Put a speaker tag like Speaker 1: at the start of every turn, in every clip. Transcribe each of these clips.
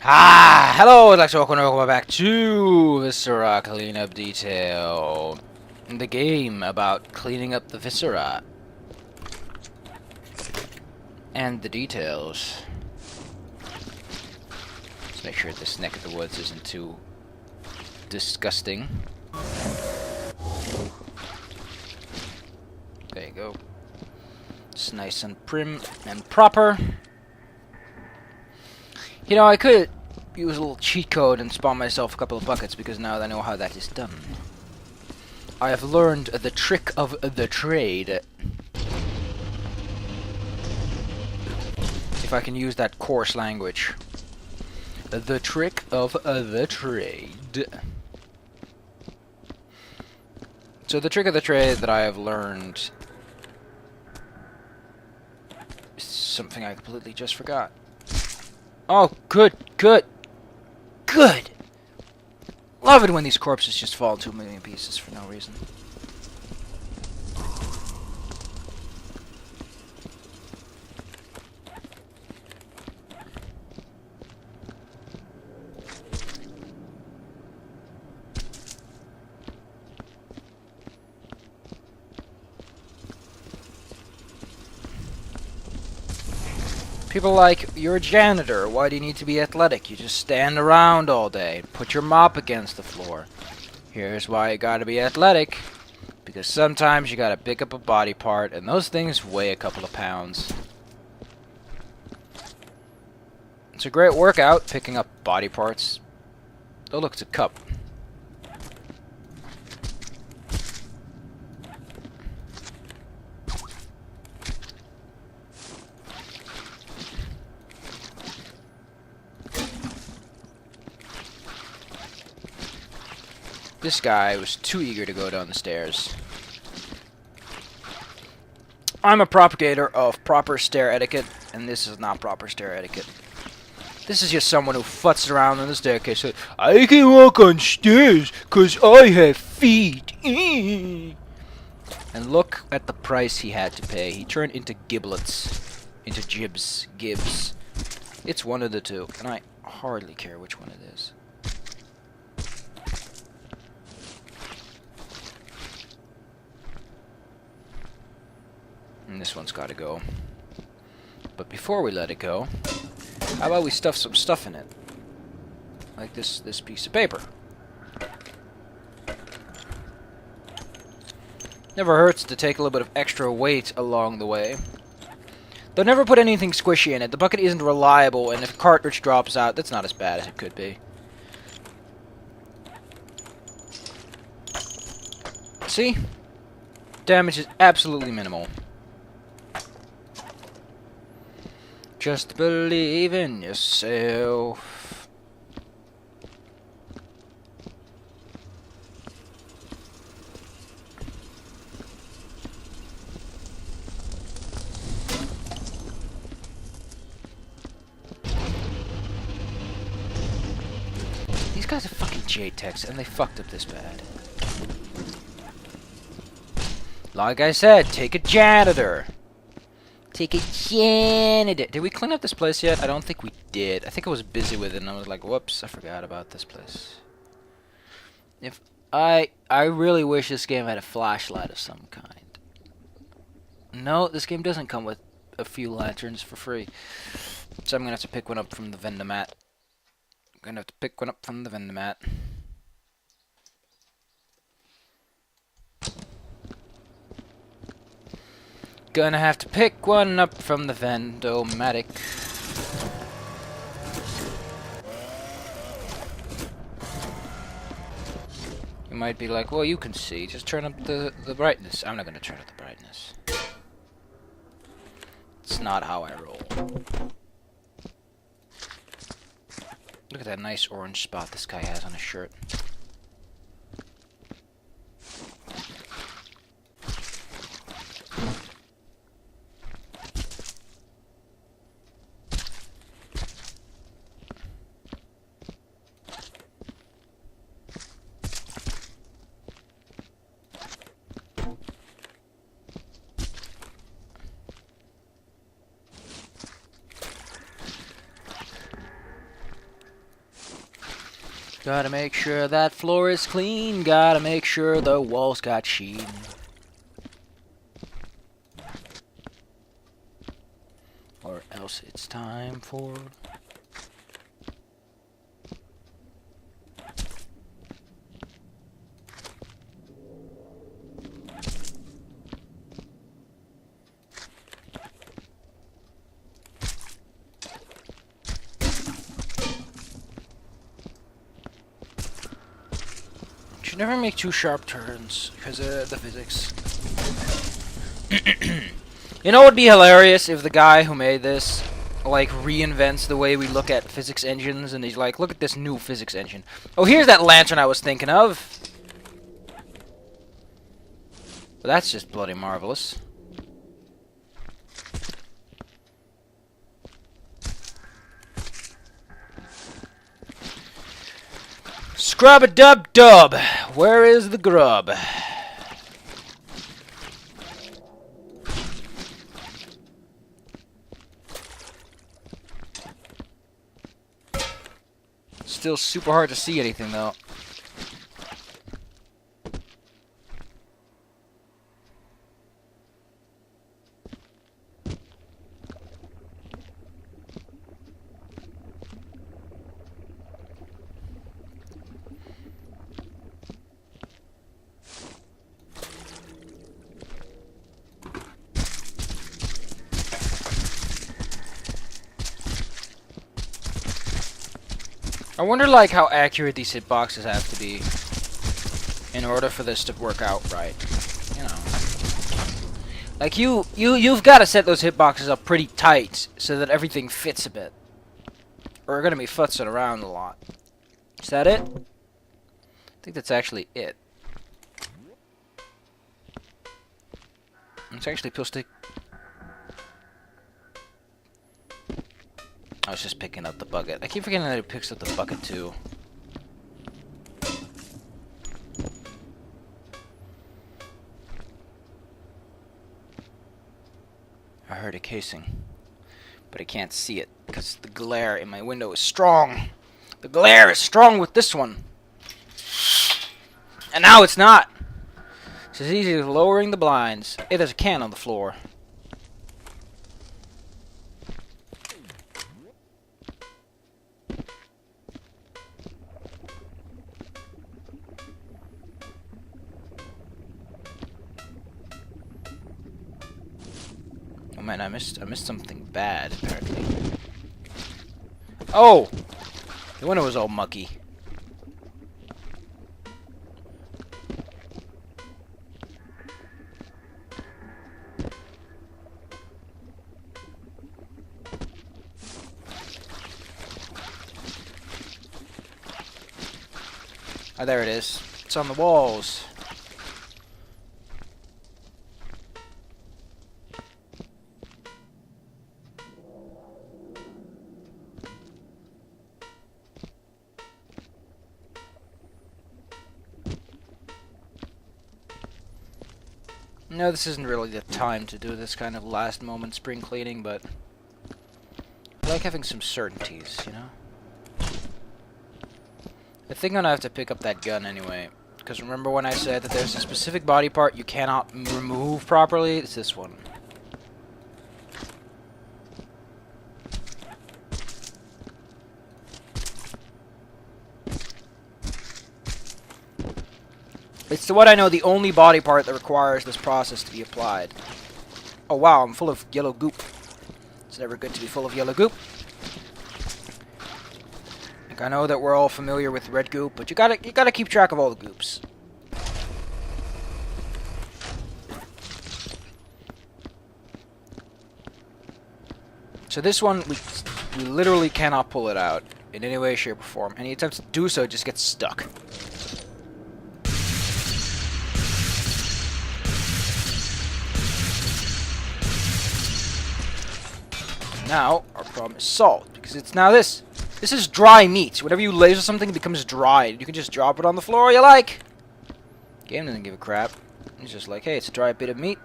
Speaker 1: Hello, I'd like to welcome back to Viscera Cleanup Detail. The game about cleaning up the Viscera. And the details. Let's make sure this neck of the woods isn't too disgusting. There you go. It's nice and prim and proper. You know, I could use a little cheat code and spawn myself a couple of buckets because now that I know how that is done. I have learned the trick of the trade. If I can use that coarse language. The trick of the trade. So the trick of the trade that I have learned is something I completely just forgot. Oh, good. Love it when these corpses just fall into a million pieces for no reason. People like, you're a janitor, why do you need to be athletic? You just stand around all day, put your mop against the floor. Here's why you gotta be athletic. Because sometimes you gotta pick up a body part, and those things weigh a couple of pounds. It's a great workout, picking up body parts. Oh look, it's a cup. This guy was too eager to go down the stairs. I'm a propagator of proper stair etiquette, and this is not proper stair etiquette. This is just someone who futzes around on the staircase. Says, I can walk on stairs because I have feet. And look at the price he had to pay. He turned into giblets. Into gibs. It's one of the two, and I hardly care which one it is. And this one's got to go. But before we let it go, how about we stuff some stuff in it? Like this piece of paper. Never hurts to take a little bit of extra weight along the way. Don't never put anything squishy in it. The bucket isn't reliable, and if a cartridge drops out, that's not as bad as it could be. See? Damage is absolutely minimal. Just believe in yourself. These guys are fucking J-Techs, and they fucked up this bad. Like I said, take a janitor. Take a janitor. Did we clean up this place yet? I don't think we did. I think I was busy with it and I was like, whoops, I forgot about this place. If I really wish this game had a flashlight of some kind. No, this game doesn't come with a few lanterns for free. So I'm gonna have to pick one up from the vendor mat. Gonna have to pick one up from the Vendomatic. You might be like, well, you can see. Just turn up the brightness. I'm not gonna turn up the brightness. It's not how I roll. Look at that nice orange spot this guy has on his shirt. Gotta make sure that floor is clean. Gotta make sure the walls got sheen. Or else it's time for... Should never make too sharp turns because of the physics. You know what would be hilarious if the guy who made this like reinvents the way we look at physics engines and he's like, look at this new physics engine. Oh, here's that lantern I was thinking of. Well, that's just bloody marvelous. Scrub-a-dub-dub! Where is the grub? Still super hard to see anything, though. I wonder, like, how accurate these hitboxes have to be in order for this to work out right. You know, like you've got to set those hitboxes up pretty tight so that everything fits a bit, or we're gonna be futzing around a lot. Is that it? I think that's actually it. It's actually supposed to. I was just picking up the bucket. I keep forgetting that it picks up the bucket too. I heard a casing, but I can't see it because the glare in my window is strong. The glare is strong with this one. And now it's not. It's as easy as lowering the blinds. Hey, there's a can on the floor. Oh man, I missed something bad, apparently. Oh! The window was all mucky. Oh, there it is. It's on the walls. No, this isn't really the time to do this kind of last moment spring cleaning, but I like having some certainties, you know? I think I'm gonna have to pick up that gun anyway, because remember when I said that there's a specific body part you cannot remove properly? It's this one. It's to what I know the only body part that requires this process to be applied. Oh wow, I'm full of yellow goop. It's never good to be full of yellow goop. Like, I know that we're all familiar with red goop, but you gotta keep track of all the goops. So this one, we literally cannot pull it out in any way, shape, or form. Any attempt to do so just gets stuck. Now, our problem is solved, because it's now this. This is dry meat. Whenever you laser something, it becomes dry. You can just drop it on the floor you like. Game doesn't give a crap. It's just like, hey, it's a dry bit of meat.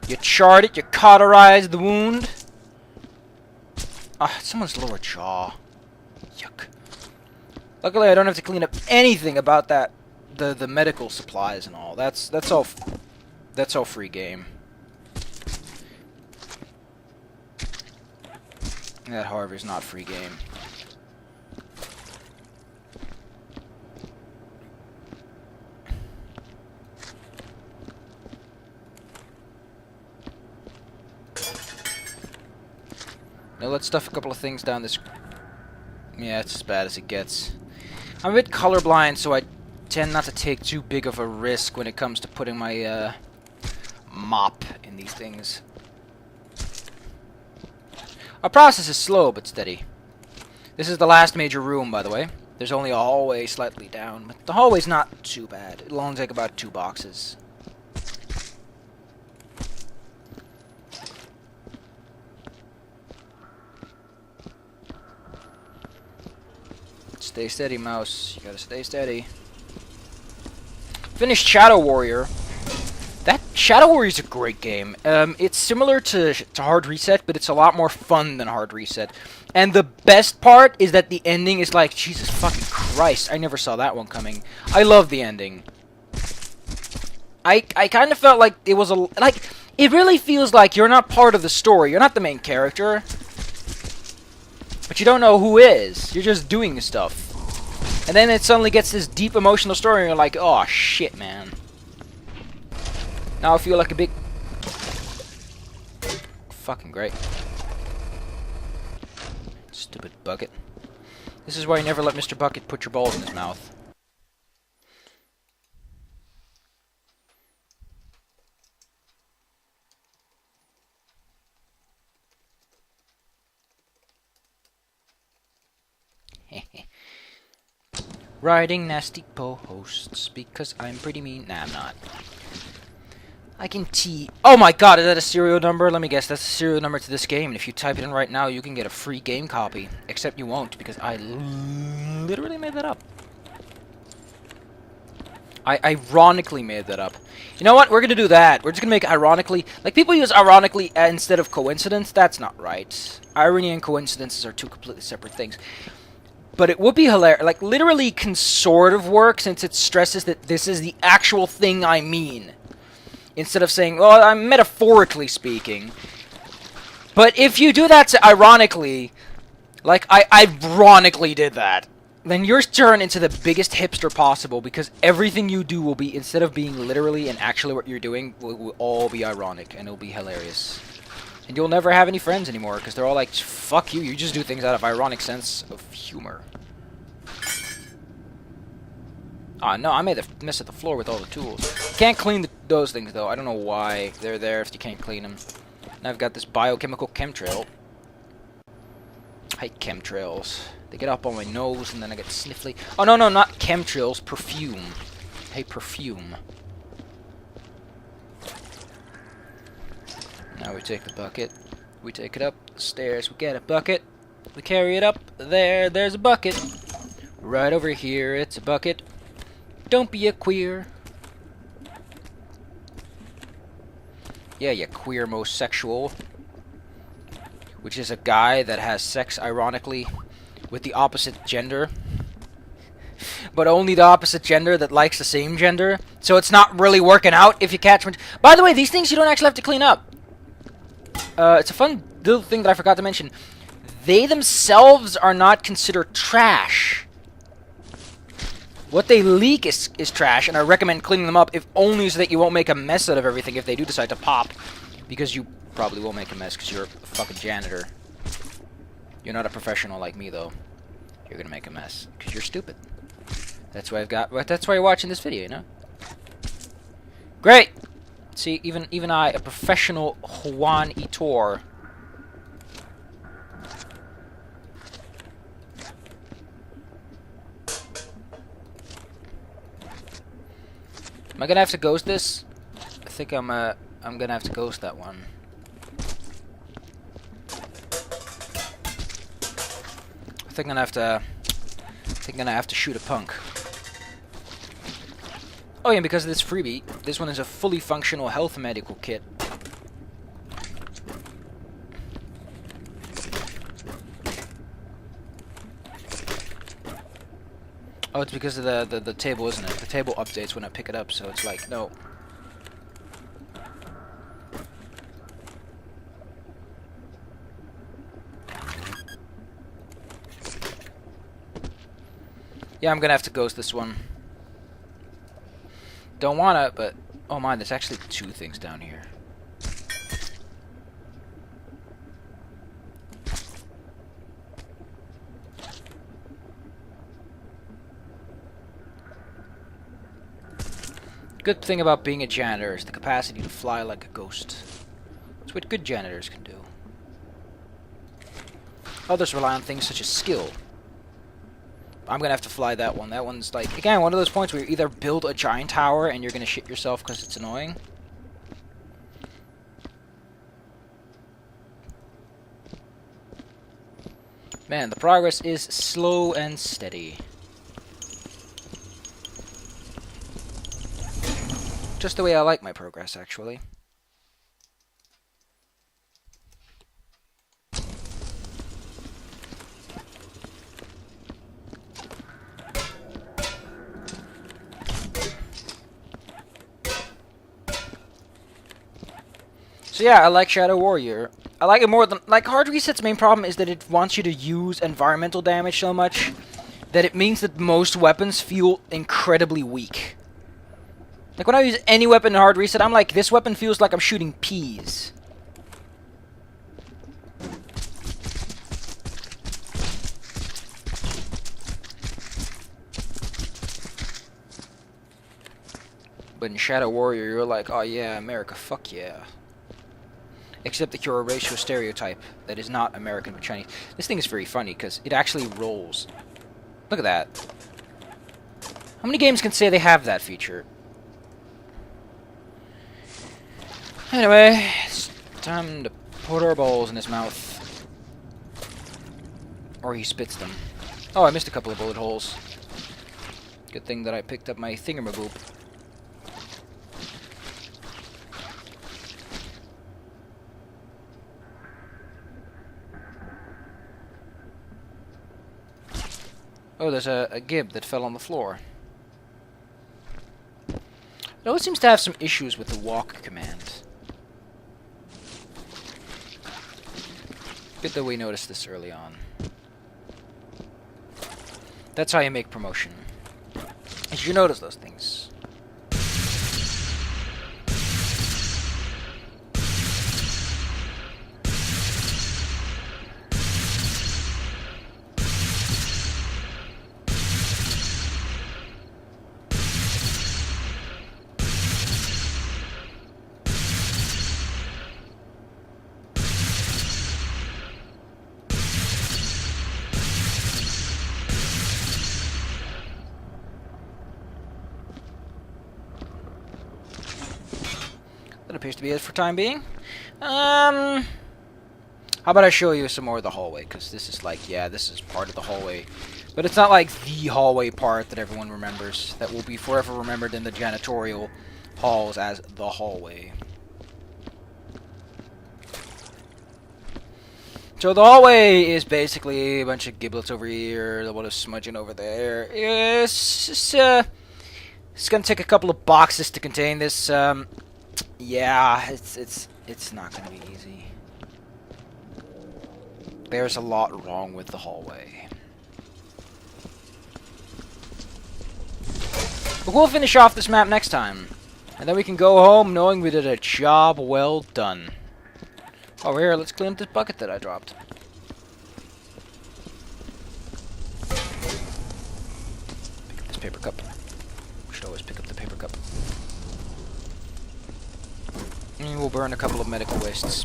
Speaker 1: You charred it, you cauterize the wound. Ah, someone's lower jaw. Yuck. Luckily, I don't have to clean up anything about that. The medical supplies and all. That's all. That's all free game. That, however, is not free game. Now let's stuff a couple of things down this. Yeah, it's as bad as it gets. I'm a bit colorblind, so I tend not to take too big of a risk when it comes to putting my mop in these things. Our process is slow but steady. This is the last major room, by the way. There's only a hallway slightly down, but the hallway's not too bad. It'll only take about 2 boxes. Stay steady, mouse. You gotta stay steady. Finished Shadow Warrior. That Shadow Warrior is a great game. It's similar to Hard Reset, but it's a lot more fun than Hard Reset. And the best part is that the ending is like, Jesus fucking Christ, I never saw that one coming. I love the ending. I kind of felt like it was a... Like, it really feels like you're not part of the story. You're not the main character. But you don't know who is. You're just doing stuff. And then it suddenly gets this deep emotional story and you're like, oh shit, man. Now I feel like a big... Fucking great. Stupid bucket. This is why you never let Mr. Bucket put your balls in his mouth. Writing nasty posts because I'm pretty mean. Nah, I'm not. I can Oh my god, is that a serial number? Let me guess, that's a serial number to this game. And if you type it in right now, you can get a free game copy. Except you won't, because I literally made that up. I ironically made that up. You know what? We're gonna do that. We're just gonna make ironically... Like, people use ironically instead of coincidence. That's not right. Irony and coincidences are 2 completely separate things. But it would be hilarious. Like, literally can sort of work since it stresses that this is the actual thing I mean. Instead of saying, well, I'm metaphorically speaking. But if you do that ironically, like I ironically did that, then yours turn into the biggest hipster possible because everything you do will be, instead of being literally and actually what you're doing, will all be ironic and it'll be hilarious. And you'll never have any friends anymore because they're all like, fuck you, you just do things out of ironic sense of humor. Ah, no, I made a mess of the floor with all the tools. You can't clean those things, though. I don't know why they're there if you can't clean them. And I've got this biochemical chemtrail. I hate chemtrails. They get up on my nose and then I get sniffly. Oh, no, no, not chemtrails. Perfume. I hate perfume. Now we take the bucket. We take it up the stairs. We get a bucket. We carry it up. There's a bucket. Right over here, it's a bucket. Don't be a queer. Yeah, you queer-mosexual. Which is a guy that has sex, ironically, with the opposite gender. But only the opposite gender that likes the same gender. So it's not really working out if you catch... By the way, these things you don't actually have to clean up. It's a fun little thing that I forgot to mention. They themselves are not considered trash. What they leak is trash, and I recommend cleaning them up, if only so that you won't make a mess out of everything if they do decide to pop. Because you probably will make a mess, because you're a fucking janitor. You're not a professional like me, though. You're gonna make a mess, because you're stupid. That's why that's why you're watching this video, you know? Great! See, even I, a professional Juan Itor... Am I gonna have to ghost this? I think I'm gonna have to ghost that one. I think I'm gonna have to shoot a punk. Oh yeah, because of this freebie, this one is a fully functional health medical kit. Oh, it's because of the table, isn't it? The table updates when I pick it up, so it's like, no. Yeah, I'm gonna have to ghost this one. Don't wanna, but... Oh my, there's actually 2 things down here. Good thing about being a janitor is the capacity to fly like a ghost. It's what good janitors can do. Others rely on things such as skill. I'm gonna have to fly that one. That one's like, again, one of those points where you either build a giant tower and you're gonna shit yourself because it's annoying. Man, the progress is slow and steady. Just the way I like my progress, actually. So yeah, I like Shadow Warrior. I like it more than... Like, Hard Reset's main problem is that it wants you to use environmental damage so much that it means that most weapons feel incredibly weak. Like, when I use any weapon in Hard Reset, I'm like, this weapon feels like I'm shooting peas. But in Shadow Warrior, you're like, oh yeah, America, fuck yeah. Except that you're a racial stereotype that is not American but Chinese. This thing is very funny because it actually rolls. Look at that. How many games can say they have that feature? Anyway, it's time to put our balls in his mouth. Or he spits them. Oh, I missed a couple of bullet holes. Good thing that I picked up my thingamaboop. Oh, there's a gib that fell on the floor. It always seems to have some issues with the walk command. Good that we noticed this early on. That's how you make promotion. As you notice those things. That appears to be it for time being. How about I show you some more of the hallway? Because this is like, yeah, this is part of the hallway. But it's not like the hallway part that everyone remembers. That will be forever remembered in the janitorial halls as the hallway. So the hallway is basically a bunch of giblets over here, a lot of smudging over there. It's gonna take a couple of boxes to contain this. Yeah, it's not gonna be easy. There's a lot wrong with the hallway. But we'll finish off this map next time. And then we can go home knowing we did a job well done. Over here, let's clean up this bucket that I dropped. Pick up this paper cup. We should always pick up the paper cup. And we'll burn a couple of medical wastes.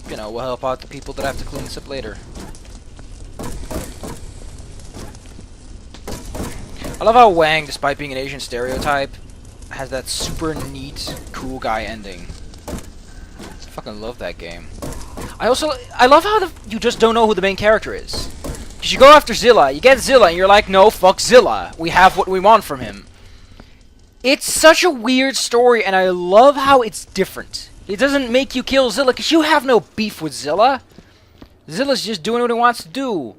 Speaker 1: You know, we'll help out the people that have to clean this up later. I love how Wang, despite being an Asian stereotype, has that super neat, cool guy ending. I fucking love that game. I love how you just don't know who the main character is. Because you go after Zilla, you get Zilla, and you're like, no, fuck Zilla. We have what we want from him. It's such a weird story, and I love how it's different. It doesn't make you kill Zilla, because you have no beef with Zilla. Zilla's just doing what he wants to do.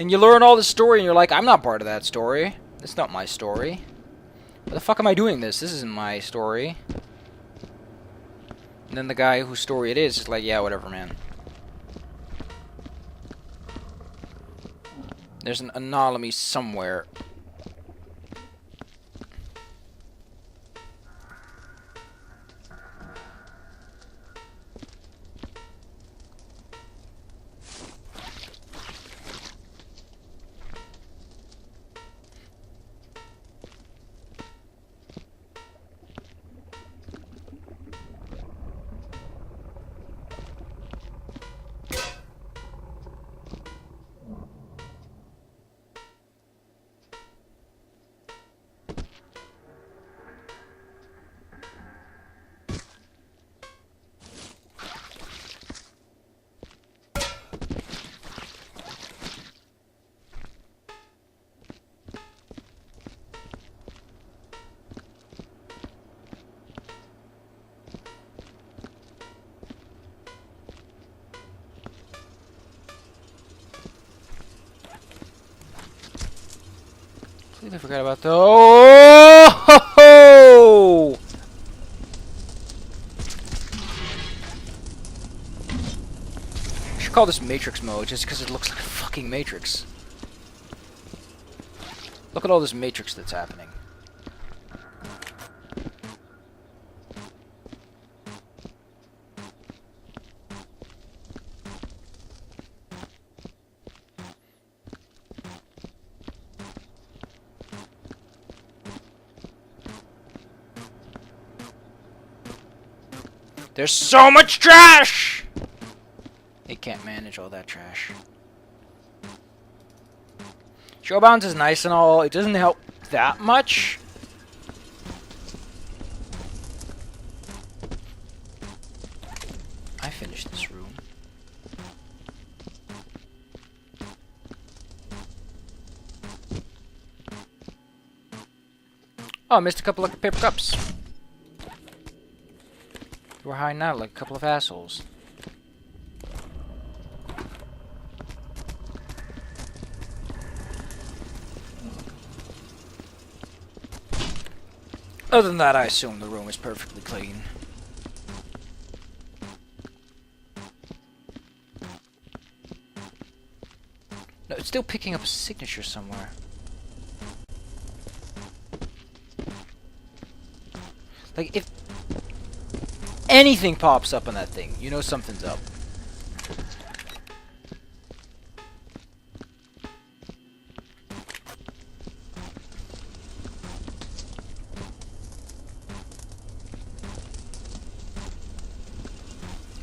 Speaker 1: And you learn all the story and you're like, I'm not part of that story. That's not my story. Why the fuck am I doing this? This isn't my story. And then the guy whose story it is like, yeah, whatever, man. There's an anomaly somewhere. I forgot about the. Oh! I should call this Matrix mode just because it looks like a fucking Matrix. Look at all this Matrix that's happening. There's so much trash! It can't manage all that trash. Showbounds is nice and all. It doesn't help that much. I finished this room. Oh, I missed a couple of paper cups. We're hiding out like a couple of assholes. Other than that, I assume the room is perfectly clean. No, it's still picking up a signature somewhere. Like, if anything pops up on that thing, you know something's up.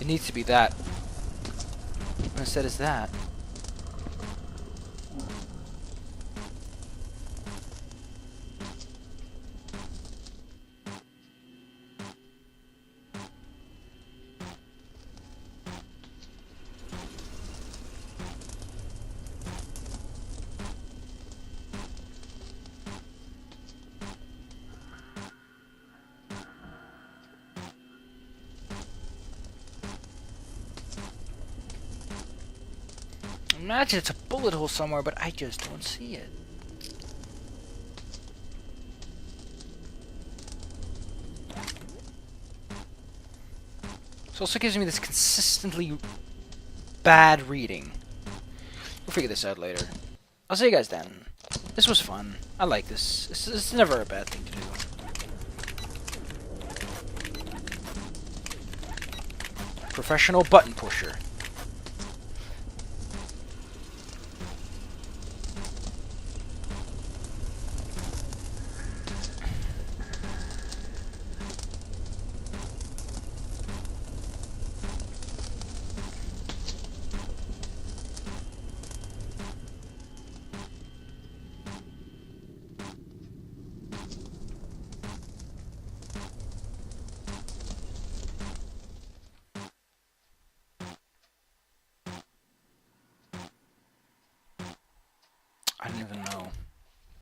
Speaker 1: It needs to be that. What instead is that? Imagine it's a bullet hole somewhere, but I just don't see it. This also gives me this consistently bad reading. We'll figure this out later. I'll see you guys then. This was fun. I like this. It's never a bad thing to do. Professional button pusher.